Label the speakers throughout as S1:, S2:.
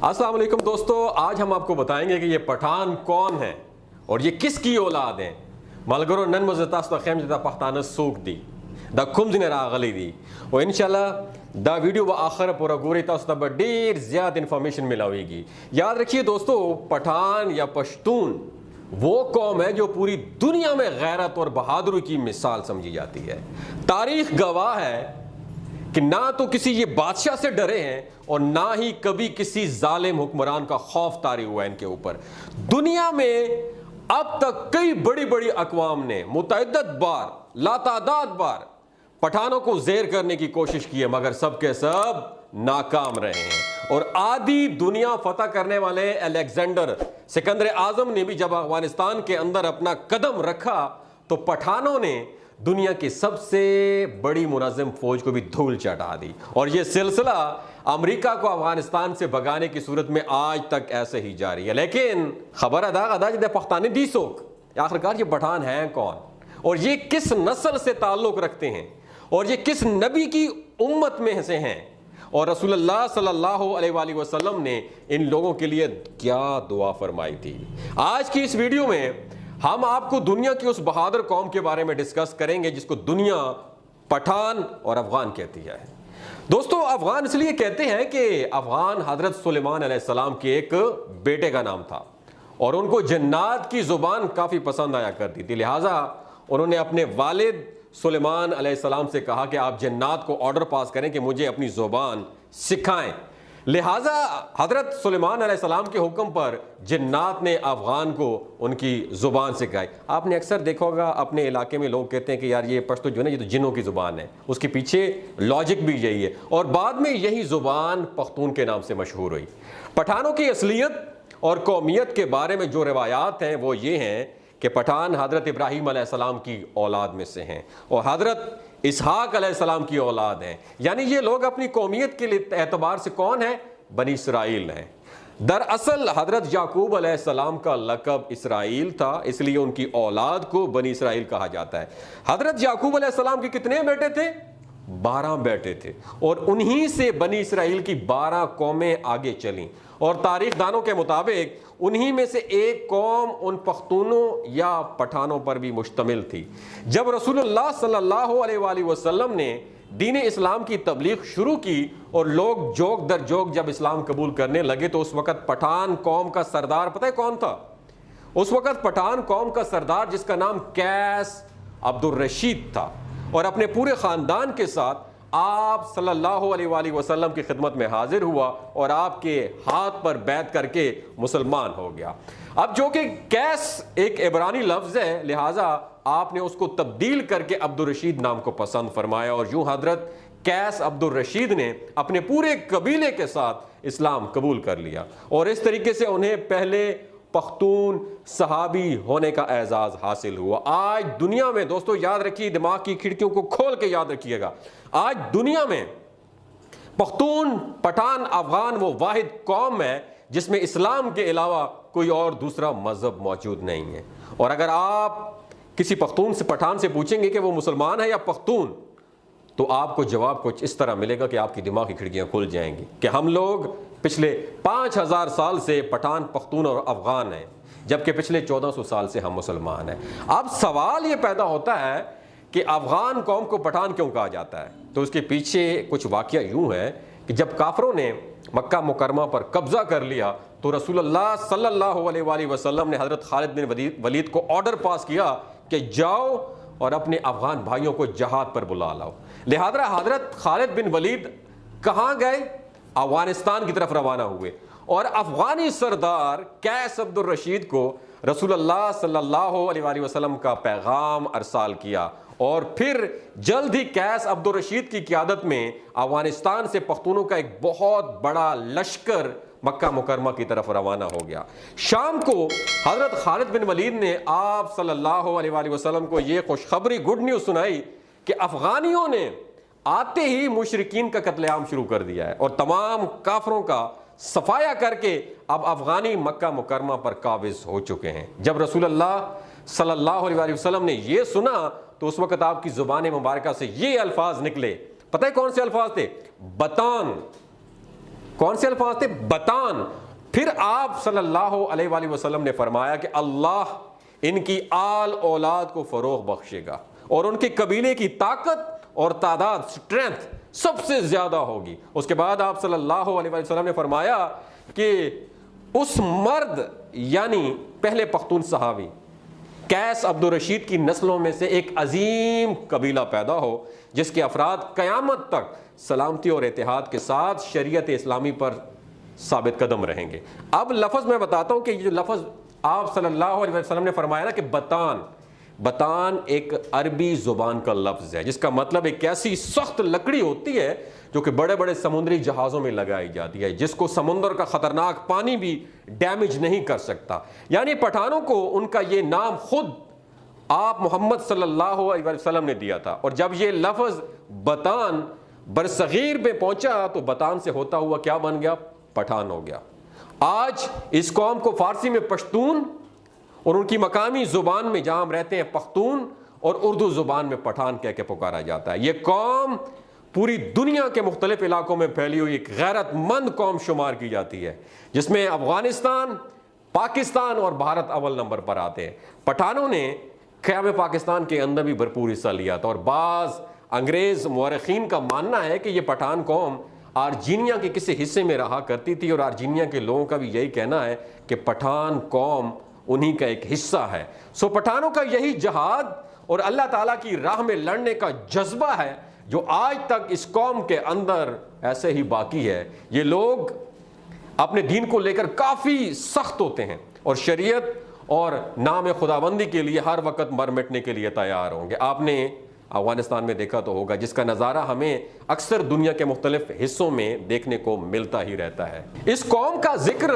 S1: अस्सलाम वालेकुम दोस्तों, आज हम आपको बताएंगे कि ये पठान कौन है और ये किसकी औलाद हैं। मलगरो नन मुज़तास्ता खैमजदा पख्तान सूख दी द खुमजन रागली दी और इंशाल्लाह द वीडियो व आखिर पूरा गोरी तास्ता ढेर ज़्यादा इन्फॉर्मेशन मिलावेगी। याद रखिए दोस्तों, पठान या पश्तून वो कौम है जो पूरी दुनिया में गैरत और बहादुरी की मिसाल समझी जाती है। तारीख गवाह है कि ना तो किसी ये बादशाह से डरे हैं और ना ही कभी किसी जालिम हुक्मरान का खौफ तारी हुआ है इनके ऊपर। दुनिया में अब तक कई बड़ी बड़ी अक़वाम ने मुतअद्दिद बार, लातादाद बार पठानों को ज़ेर करने की कोशिश की है, मगर सब के सब नाकाम रहे हैं। और आधी दुनिया फतह करने वाले अलेक्जेंडर सिकंदर आजम ने भी जब अफगानिस्तान के अंदर अपना कदम रखा तो पठानों ने दुनिया की सबसे बड़ी मुनज़्ज़म फौज को भी धूल चटा दी। और यह सिलसिला अमेरिका को अफगानिस्तान से भगाने की सूरत में आज तक ऐसे ही जारी है। लेकिन खबर अदा पख्तानी दी सोक आखिरकार ये पठान हैं कौन और ये किस नस्ल से ताल्लुक़ रखते हैं और ये किस नबी की उम्मत में से हैं और रसूलुल्लाह सल्लल्लाहु अलैहि वसल्लम ने इन लोगों के लिए क्या दुआ फरमाई थी। आज की इस वीडियो में हम आपको दुनिया की उस बहादुर कौम के बारे में डिस्कस करेंगे जिसको दुनिया पठान और अफगान कहती है। दोस्तों, अफगान इसलिए कहते हैं कि अफगान हजरत सुलेमान अलैहिस्सलाम के एक बेटे का नाम था और उनको जन्नात की जुबान काफ़ी पसंद आया करती थी। लिहाजा उन्होंने अपने वालिद सुलेमान अलैहिस्सलाम से कहा कि आप जन्नात को ऑर्डर पास करें कि मुझे अपनी जुबान सिखाएं। लिहाजा हजरत सुलेमान अलैहिस्सलाम के हुक्म पर जन्नात ने अफगान को उनकी ज़ुबान सिखाई। आपने अक्सर देखा होगा अपने इलाके में लोग कहते हैं कि यार ये पश्तो जो है ना, ये तो जिन्नों की ज़ुबान है। उसके पीछे लॉजिक भी यही है और बाद में यही ज़ुबान पख्तून के नाम से मशहूर हुई। पठानों की असलियत और कौमियत के बारे में जो रिवायात हैं वो ये हैं कि पठान हजरत इब्राहीम अलैहिस्सलाम की औलाद में से हैं और हजरत इसहाक अलैहिस्सलाम की औलाद हैं। यानी ये लोग अपनी कौमियत के एतबार से कौन है? बनी इसराइल हैं। दरअसल हजरत याकूब अलैहिस्सलाम का लक़ब इसराइल था, इसलिए उनकी औलाद को बनी इसराइल कहा जाता है। हजरत याकूब अलैहिस्सलाम के कितने बेटे थे? 12 बेटे थे और उन्हीं से बनी इसराइल की 12 कौमें आगे चलीं और तारीख दानों के मुताबिक उन्हीं में से एक कौम उन पख्तूनों या पठानों पर भी मुश्तमिल थी। जब रसूलुल्लाह सल्लल्लाहु अलैहि वसल्लम ने दीन इस्लाम की तबलीग शुरू की और लोग जोग दर जोग जब इस्लाम कबूल करने लगे तो उस वक़्त पठान कौम का सरदार पता है कौन था? उस वक़्त पठान कौम का सरदार जिसका नाम कैस अब्दुल रशीद था और अपने पूरे ख़ानदान के साथ आप सल्लल्लाहु अलैहि वसल्लम की खिदमत में हाजिर हुआ और आपके हाथ पर बैत करके मुसलमान हो गया। अब जो कि कैस एक इब्रानी लफ्ज़ है, लिहाजा आपने उसको तब्दील करके अब्दुल रशीद नाम को पसंद फरमाया और यूं हजरत कैस अब्दुल रशीद ने अपने पूरे कबीले के साथ इस्लाम कबूल कर लिया और इस तरीके से उन्हें पहले पख्तून सहाबी होने का एजाज़ हासिल हुआ। आज दुनिया में दोस्तों याद रखिए, दिमाग की खिड़कियों को खोल के याद रखिएगा, आज दुनिया में पख्तून, पठान, अफगान वो वाहिद कौम है जिसमें इस्लाम के अलावा कोई और दूसरा मजहब मौजूद नहीं है। और अगर आप किसी पख्तून से, पठान से पूछेंगे कि वो मुसलमान है या पख्तून, तो आपको जवाब कुछ इस तरह मिलेगा कि आपकी दिमाग की खिड़कियां खुल जाएंगी कि हम लोग पिछले 5000 साल से पठान, पख्तून और अफगान हैं, जबकि पिछले 1400 साल से हम मुसलमान हैं। अब सवाल ये पैदा होता है कि अफगान कौम को पठान क्यों कहा जाता है? तो उसके पीछे कुछ वाक़या यूँ है कि जब काफरों ने मक्का मुकरमा पर कब्ज़ा कर लिया तो रसूलुल्लाह सल्लल्लाहु अलैहि वसल्लम ने हज़रत खालिद बिन वलीद को ऑर्डर पास किया कि जाओ और अपने अफगान भाइयों को जहाद पर बुला लाओ। लिहाजा हज़रत खालिद बिन वलीद कहाँ गए? अफगानिस्तान की तरफ रवाना हुए और अफगानी सरदार कैस अब्दुल रशीद को रसूलुल्लाह सल्लल्लाहु अलैहि वसल्लम का पैगाम अरसाल किया और फिर जल्द ही कैस अब्दुल रशीद की क़ियादत में अफगानिस्तान से पख्तूनों का एक बहुत बड़ा लश्कर मक्का मुकरमा की तरफ रवाना हो गया। शाम को हज़रत खालिद बिन वलीद ने आप सल्लल्लाहु अलैहि वसल्लम को ये खुशखबरी, गुड न्यूज़ सुनाई कि अफ़गानियों ने आते ही मुशरिकीन का कत्लेआम शुरू कर दिया है और तमाम काफरों का सफाया करके अब अफ़गानी मक्का मुकरमा पर काबिज हो चुके हैं। जब रसूलुल्लाह सल्लल्लाहु अलैहि वसल्लम ने ये सुना तो उस वक़्त आपकी ज़ुबान मुबारका से ये अल्फाज निकले, पता है कौन से अल्फाज थे? बतान, کون سے الفاظ تھے؟ بتان. پھر آپ صلی اللہ علیہ وآلہ وسلم نے فرمایا کہ اللہ ان کی آل اولاد کو فروغ بخشے گا اور ان کے قبیلے کی طاقت اور تعداد، اسٹرینتھ سب سے زیادہ ہوگی. اس کے بعد آپ صلی اللہ علیہ وآلہ وسلم نے فرمایا کہ اس مرد یعنی پہلے پختون صحابی قیس عبد الرشید کی نسلوں میں سے ایک عظیم قبیلہ پیدا ہو جس کے افراد قیامت تک سلامتی اور اتحاد کے ساتھ شریعت اسلامی پر ثابت قدم رہیں گے. اب لفظ میں بتاتا ہوں کہ یہ جو لفظ آپ صلی اللہ علیہ وسلم نے فرمایا نا کہ بتان ایک عربی زبان کا لفظ ہے جس کا مطلب ایک ایسی سخت لکڑی ہوتی ہے جو کہ بڑے بڑے سمندری جہازوں میں لگائی جاتی ہے، جس کو سمندر کا خطرناک پانی بھی ڈیمیج نہیں کر سکتا. یعنی پٹھانوں کو ان کا یہ نام خود آپ محمد صلی اللہ علیہ وسلم نے دیا تھا، اور جب یہ لفظ بتان برصغیر میں پہنچا تو بتان سے ہوتا ہوا کیا بن گیا؟ پٹھان ہو گیا. آج اس قوم کو فارسی میں پشتون اور ان کی مقامی زبان میں جہاں ہم رہتے ہیں پختون اور اردو زبان میں پٹھان کہہ کے پکارا جاتا ہے. یہ قوم پوری دنیا کے مختلف علاقوں میں پھیلی ہوئی ایک غیرت مند قوم شمار کی جاتی ہے، جس میں افغانستان، پاکستان اور بھارت اول نمبر پر آتے ہیں. پٹھانوں نے قیام پاکستان کے اندر بھی بھرپور حصہ لیا تھا، اور بعض انگریز مورخین کا ماننا ہے کہ یہ پٹھان قوم آرجینیا کے کسی حصے میں رہا کرتی تھی، اور آرجینیا کے لوگوں کا بھی یہی کہنا ہے کہ پٹھان قوم انہی کا ایک حصہ ہے. سو پٹھانوں کا یہی جہاد اور اللہ تعالیٰ کی راہ میں لڑنے کا جذبہ ہے جو آج تک اس قوم کے اندر ایسے ہی باقی ہے. یہ لوگ اپنے دین کو لے کر کافی سخت ہوتے ہیں اور شریعت اور نام خداوندی کے لیے ہر وقت مر مٹنے کے لیے تیار ہوں گے. آپ نے افغانستان میں دیکھا تو ہوگا، جس کا نظارہ ہمیں اکثر دنیا کے مختلف حصوں میں دیکھنے کو ملتا ہی رہتا ہے. اس قوم کا ذکر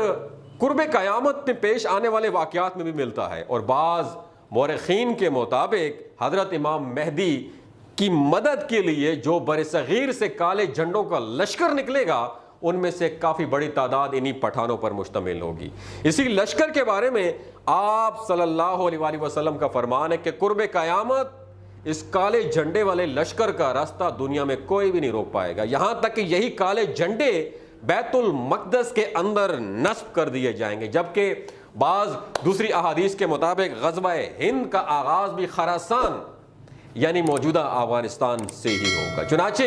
S1: قرب قیامت میں پیش آنے والے واقعات میں بھی ملتا ہے، اور بعض مورخین کے مطابق حضرت امام مہدی کی مدد کے لیے جو برصغیر سے کالے جھنڈوں کا لشکر نکلے گا ان میں سے کافی بڑی تعداد انہی پٹھانوں پر مشتمل ہوگی. اسی لشکر کے بارے میں آپ صلی اللہ علیہ وآلہ وسلم کا فرمان ہے کہ قرب قیامت اس کالے جھنڈے والے لشکر کا راستہ دنیا میں کوئی بھی نہیں روک پائے گا، یہاں تک کہ یہی کالے جھنڈے بیت المقدس کے اندر نصب کر دیے جائیں گے. جبکہ بعض دوسری احادیث کے مطابق غزوہ ہند کا آغاز بھی خراسان یعنی موجودہ افغانستان سے ہی ہوگا. چنانچہ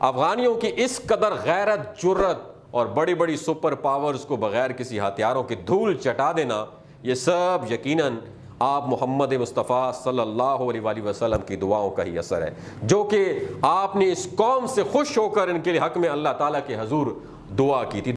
S1: افغانیوں کی اس قدر غیرت، جرت اور بڑی بڑی سپر پاورز کو بغیر کسی ہتھیاروں کی دھول چٹا دینا، یہ سب یقیناً آپ محمد مصطفیٰ صلی اللہ علیہ وآلہ وسلم کی دعاؤں کا ہی اثر ہے، جو کہ آپ نے اس قوم سے خوش ہو کر ان کے حق میں اللہ تعالیٰ کے حضور دعا کی تھی.